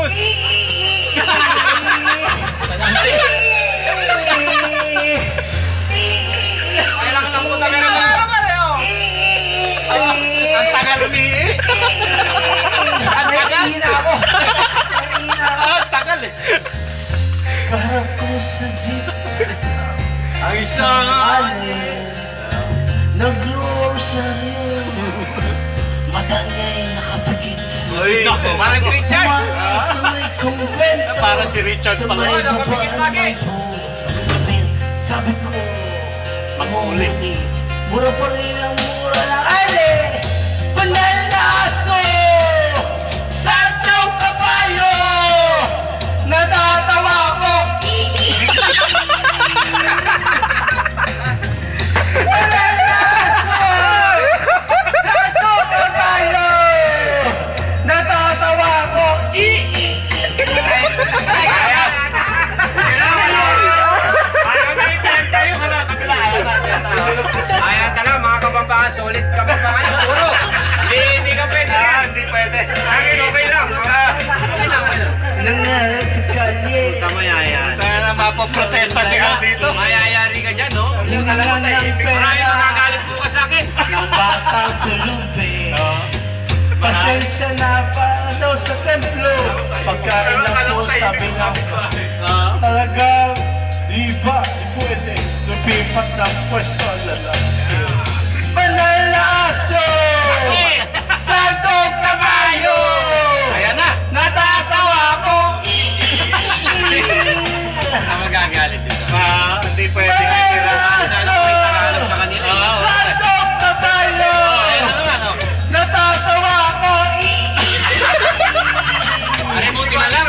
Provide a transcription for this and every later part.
Angus! Kailangan lang po tayo ng Ang tagal umihi. Ang tagal. ako. Ang tagal eh. Kaharap ko sa jeep. Ang isang Nag-rosaryo. Mata niya'y nakapikit. Uy, parang si Richard. Kumain sa may kumbento. Parang si Richard Sa pala. may Nakapikit babaan lagi. ng po. Sabi ko, manguhuli. Mura pa rin ang mura ng ale. Banal na aso. Santong kabayo. Natatawa ko. Banal na aso. Santong kabayo. Natatawa ko. Ayan talaga mga kabambangan, solid kabambangan. Puro. Hindi ka pwede. Hindi pwede. Akin, okay lang. Okay lang. Nangaral sa kalye. Kamayayan. Kaya na mapaprotesta si Al dito. Mayayari ka dyan, no? Yung lang ng Maraming pera magagalit po ka sa akin. ng batang tulubi. Pasensya na para daw sa templo. Pagkain lang po sabi ng talagang di ba pwede lumipat ng pwesto ang lalaki. Banal na aso! Santong kabayo! Ayan na. Natatawa ko! Ang magagalit yun. Hindi pwede. Banal na aso! Tagalog sa kanila. Santong kabayo! Ayan na naman, oh. Natatawa ko! Ari, buti na lang.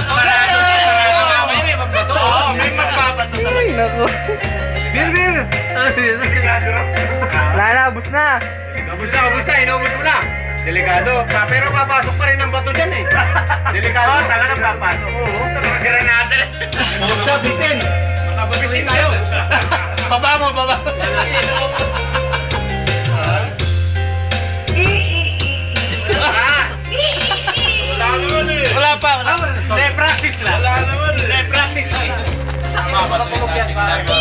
Parado. Mamaya may magbato. Oo, may magbabato talaga. Bir! Wala na, ubus na. Ubus na. Inubos mo na. Delikado. Pero papasok pa rin ang bato dyan eh. Delikado. Talaga papasok. Oo. Sira natin. Sabitin! Makababitin tayo. Baba mo, baba. Wala naman eh. Wala pa. Wala. Practice lang. Wala naman eh. Practice lang. Tama ba?